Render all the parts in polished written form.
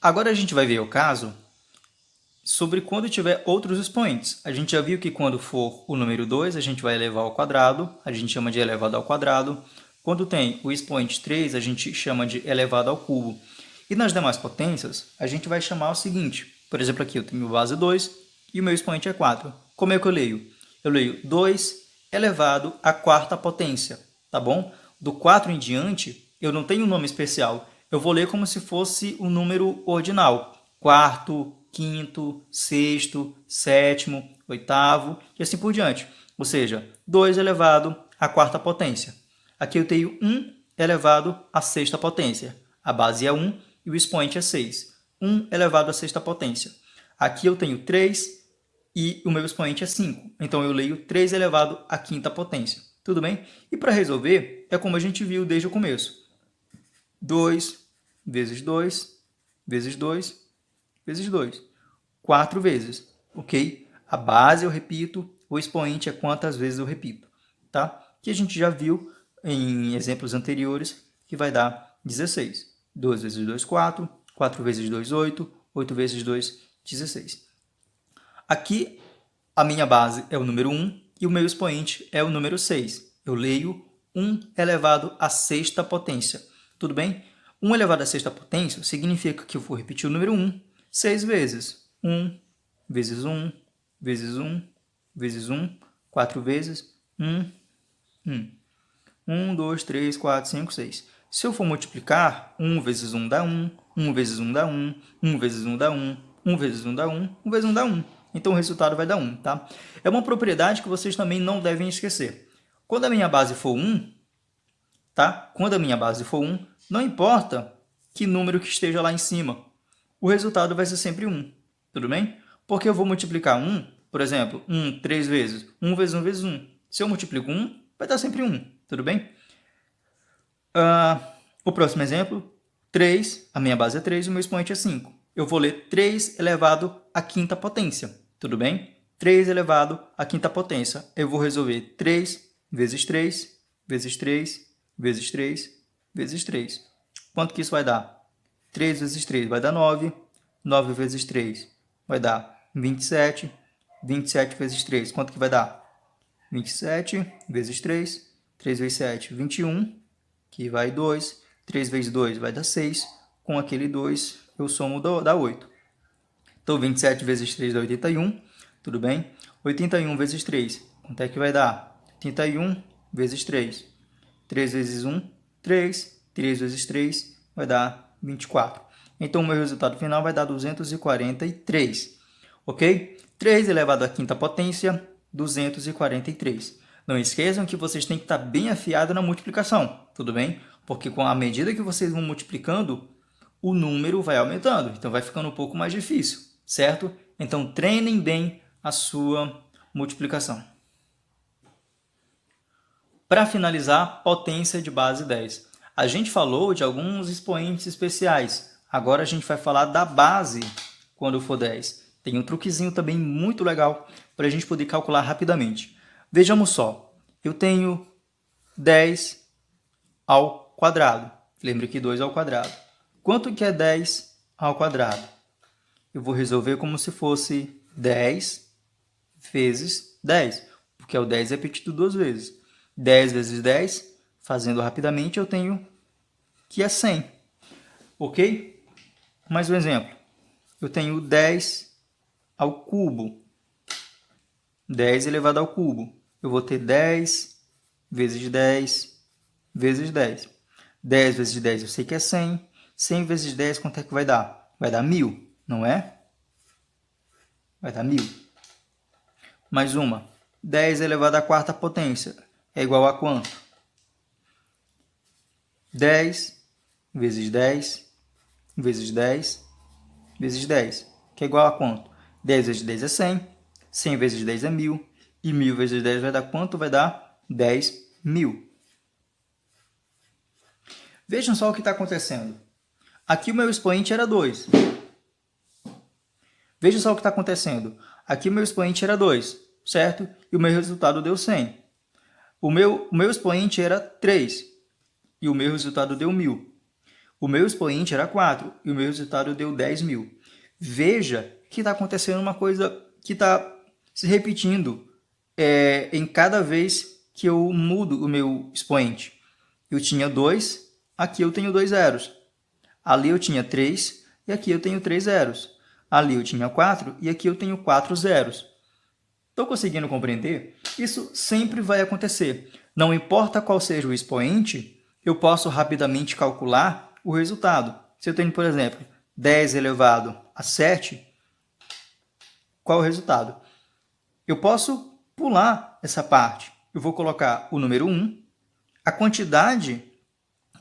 Agora a gente vai ver o caso sobre quando tiver outros expoentes. A gente já viu que quando for o número 2, a gente vai elevar ao quadrado, a gente chama de elevado ao quadrado. Quando tem o expoente 3, a gente chama de elevado ao cubo. E nas demais potências, a gente vai chamar o seguinte. Por exemplo, aqui eu tenho base 2 e o meu expoente é 4. Como é que eu leio? Eu leio 2 elevado à quarta potência, tá bom? Do 4 em diante, eu não tenho um nome especial. Eu vou ler como se fosse um número ordinal. Quarto, quinto, sexto, sétimo, oitavo e assim por diante. Ou seja, 2 elevado à quarta potência. Aqui eu tenho 1 elevado à sexta potência. A base é 1 e o expoente é 6. 1 elevado à sexta potência. Aqui eu tenho 3 e o meu expoente é 5. Então eu leio 3 elevado à quinta potência. Tudo bem? E para resolver, é como a gente viu desde o começo. 2 vezes 2 vezes 2 vezes 2. 4 vezes, ok? A base eu repito, o expoente é quantas vezes eu repito, tá? Que a gente já viu em exemplos anteriores que vai dar 16. 2 vezes 2, 4. 4 vezes 2, 8. 8 vezes 2, 16. Aqui a minha base é o número 1 e o meu expoente é o número 6. Eu leio 1 elevado à sexta potência. Tudo bem? 1 elevado à sexta potência significa que eu vou repetir o número 1 6 vezes. 1 vezes 1 vezes 1 vezes 1, 4 vezes 1, 1. 1, 2, 3, 4, 5, 6. Se eu for multiplicar, 1 vezes 1 dá 1, 1 vezes 1 dá 1, 1 vezes 1 dá 1, 1 vezes 1 dá 1, 1 vezes 1 dá 1. Então, o resultado vai dar 1, tá? É uma propriedade que vocês também não devem esquecer. Quando a minha base for 1, tá? Quando a minha base for 1, não importa que número que esteja lá em cima, o resultado vai ser sempre 1, tudo bem? Porque eu vou multiplicar 1, por exemplo, 1 3 vezes, 1 vezes 1 vezes 1. Se eu multiplico 1, vai dar sempre 1, tudo bem? O próximo exemplo, 3, a minha base é 3 e o meu expoente é 5. Eu vou ler 3 elevado à quinta potência, tudo bem? 3 elevado à quinta potência. Eu vou resolver 3 vezes 3, vezes 3, vezes 3, vezes 3. Quanto que isso vai dar? 3 vezes 3 vai dar 9. 9 vezes 3 vai dar 27. 27 vezes 3, quanto que vai dar? 27 vezes 3. 3 vezes 7, 21. Que vai 2. 3 vezes 2 vai dar 6. Com aquele 2, eu somo, dá 8. Então, 27 vezes 3 dá 81. Tudo bem? 81 vezes 3, quanto é que vai dar? 81 vezes 3. 3 vezes 1, 3. 3 vezes 3 vai dar 24. Então, o meu resultado final vai dar 243. Ok? 3 elevado à quinta potência, 243. Não esqueçam que vocês têm que estar bem afiados na multiplicação, tudo bem? Porque à medida que vocês vão multiplicando, o número vai aumentando, então vai ficando um pouco mais difícil, certo? Então treinem bem a sua multiplicação. Para finalizar, potência de base 10. A gente falou de alguns expoentes especiais, agora a gente vai falar da base quando for 10. Tem um truquezinho também muito legal para a gente poder calcular rapidamente. Vejamos só, eu tenho 10 ao quadrado. Lembra que 2 ao quadrado. Quanto que é 10 ao quadrado? Eu vou resolver como se fosse 10 vezes 10, porque é o 10 repetido duas vezes. 10 vezes 10, fazendo rapidamente, eu tenho que é 100. Ok? Mais um exemplo. Eu tenho 10 ao cubo. 10 elevado ao cubo. Eu vou ter 10 vezes 10 vezes 10. 10 vezes 10 eu sei que é 100. 100 vezes 10, quanto é que vai dar? Vai dar 1000, não é? Vai dar 1000. Mais uma. 10 elevado à quarta potência é igual a quanto? 10 vezes 10 vezes 10 vezes 10, que é igual a quanto? 10 vezes 10 é 100. 100 vezes 10 é 1000. E 1000 vezes 10 vai dar quanto? Vai dar 10.000. Vejam só o que está acontecendo. Aqui o meu expoente era 2. Veja só o que está acontecendo. Aqui o meu expoente era 2, certo? E o meu resultado deu 100. O meu expoente era 3. E o meu resultado deu 1000. O meu expoente era 4 e o meu resultado deu 10.000. Veja que está acontecendo uma coisa que está se repetindo em cada vez que eu mudo o meu expoente. Eu tinha 2, aqui eu tenho 2 zeros. Ali eu tinha 3 e aqui eu tenho 3 zeros. Ali eu tinha 4 e aqui eu tenho 4 zeros. Estão conseguindo compreender? Isso sempre vai acontecer. Não importa qual seja o expoente, eu posso rapidamente calcular o resultado. Se eu tenho, por exemplo, 10 elevado a 7, qual é o resultado? Eu posso pular essa parte. Eu vou colocar o número 1, a quantidade,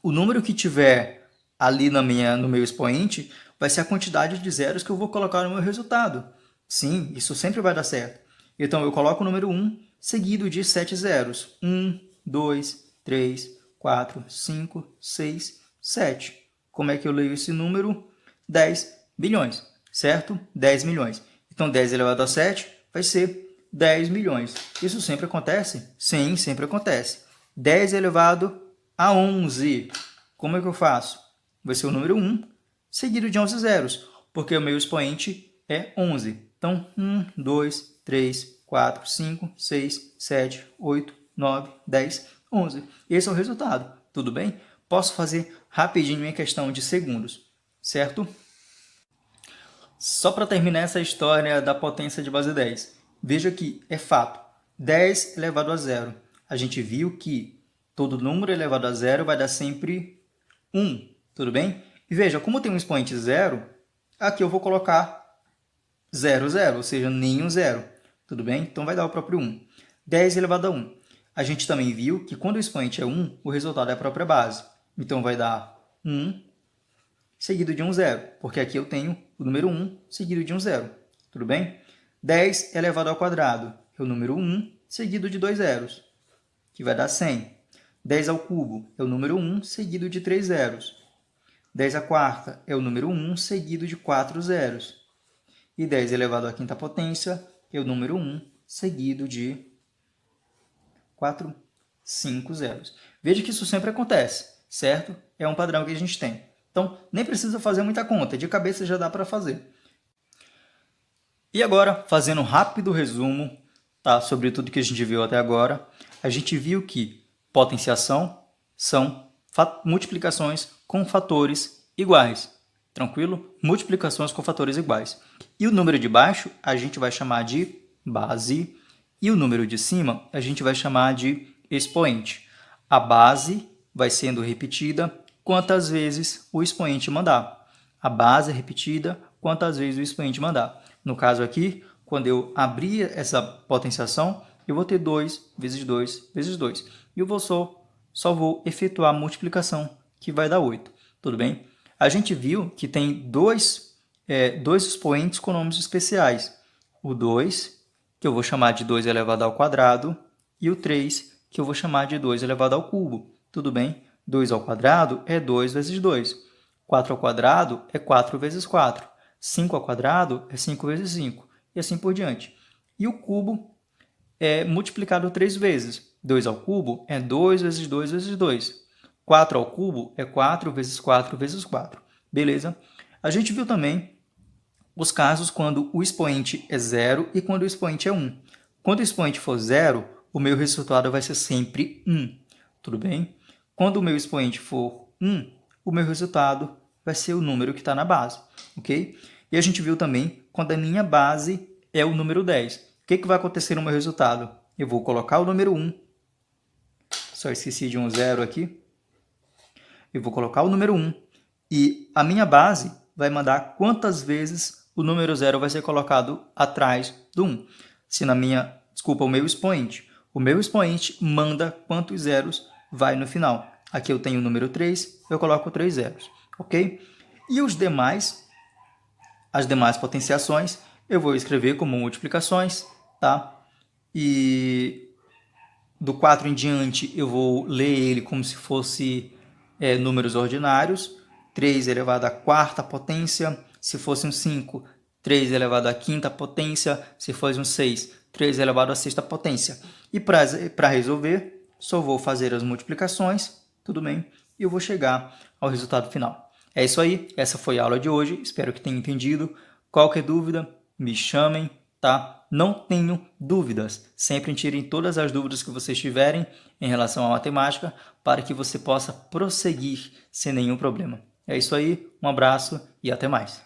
o número que tiver ali no meu expoente, vai ser a quantidade de zeros que eu vou colocar no meu resultado. Sim, isso sempre vai dar certo. Então, eu coloco o número 1 seguido de 7 zeros. 1, 2, 3, 4, 5, 6, 7. Como é que eu leio esse número? 10 bilhões, certo? 10 milhões. Então, 10 elevado a 7 vai ser 10 milhões. Isso sempre acontece? Sim, sempre acontece. 10 elevado a 11. Como é que eu faço? Vai ser o número 1 seguido de 11 zeros, porque o meu expoente é 11. Então, 1, 2, 3, 4, 5, 6, 7, 8, 9, 10, 11. Esse é o resultado, tudo bem? Posso fazer rapidinho em questão de segundos, certo? Só para terminar essa história da potência de base 10, veja que é fato, 10 elevado a zero. A gente viu que todo número elevado a zero vai dar sempre 1, tudo bem? E veja, como tem um expoente zero, aqui eu vou colocar 0, 0, ou seja, nenhum zero, tudo bem? Então vai dar o próprio 1. 10 elevado a 1. A gente também viu que quando o expoente é 1, o resultado é a própria base. Então vai dar 1 seguido de um zero, porque aqui eu tenho o número 1 seguido de um zero, tudo bem? 10 elevado ao quadrado é o número 1 seguido de 2 zeros, que vai dar 100. 10 ao cubo é o número 1 seguido de 3 zeros. 10 à quarta é o número 1 seguido de 4 zeros. E 10 elevado à quinta potência é o número 1 seguido de 5 zeros. Veja que isso sempre acontece, certo? É um padrão que a gente tem. Então, nem precisa fazer muita conta, de cabeça já dá para fazer. E agora, fazendo um rápido resumo, tá, sobre tudo que a gente viu até agora, a gente viu que potenciação são multiplicações com fatores iguais. Tranquilo? Multiplicações com fatores iguais. E o número de baixo a gente vai chamar de base e o número de cima a gente vai chamar de expoente. A base vai sendo repetida quantas vezes o expoente mandar. A base é repetida quantas vezes o expoente mandar. No caso aqui, quando eu abrir essa potenciação, eu vou ter 2 vezes 2 vezes 2. E eu só vou efetuar a multiplicação, que vai dar 8. Tudo bem? A gente viu que tem dois expoentes com nomes especiais. O 2, que eu vou chamar de 2 elevado ao quadrado, e o 3, que eu vou chamar de 2 elevado ao cubo. Tudo bem? 2 ao quadrado é 2 vezes 2. 4 ao quadrado é 4 vezes 4. 5 ao quadrado é 5 vezes 5. E assim por diante. E o cubo é multiplicado 3 vezes. 2 ao cubo é 2 vezes 2 vezes 2. 4 ao cubo é 4 vezes 4 vezes 4. Beleza? A gente viu também os casos quando o expoente é 0 e quando o expoente é 1. Quando o expoente for 0, o meu resultado vai ser sempre 1. Tudo bem? Quando o meu expoente for 1, o meu resultado vai ser o número que está na base. Ok? E a gente viu também quando a minha base é o número 10. O que vai acontecer no meu resultado? Eu vou colocar o número 1. Só esqueci de um 0 aqui. Eu vou colocar o número 1. E a minha base vai mandar quantas vezes o número 0 vai ser colocado atrás do 1. Se na minha, o meu expoente. O meu expoente manda quantos zeros vai no final. Aqui eu tenho o número 3, eu coloco 3 zeros, ok? E as demais potenciações, eu vou escrever como multiplicações, tá? E do 4 em diante, eu vou ler ele como se fosse números ordinários. 3 elevado à quarta potência, se fosse um 5, 3 elevado à quinta potência, se fosse um 6, 3 elevado à sexta potência. E para resolver, só vou fazer as multiplicações, tudo bem? E eu vou chegar ao resultado final. É isso aí, essa foi a aula de hoje, espero que tenham entendido. Qualquer dúvida, me chamem, tá? Não tenham dúvidas, sempre tirem todas as dúvidas que vocês tiverem em relação à matemática para que você possa prosseguir sem nenhum problema. É isso aí, um abraço e até mais.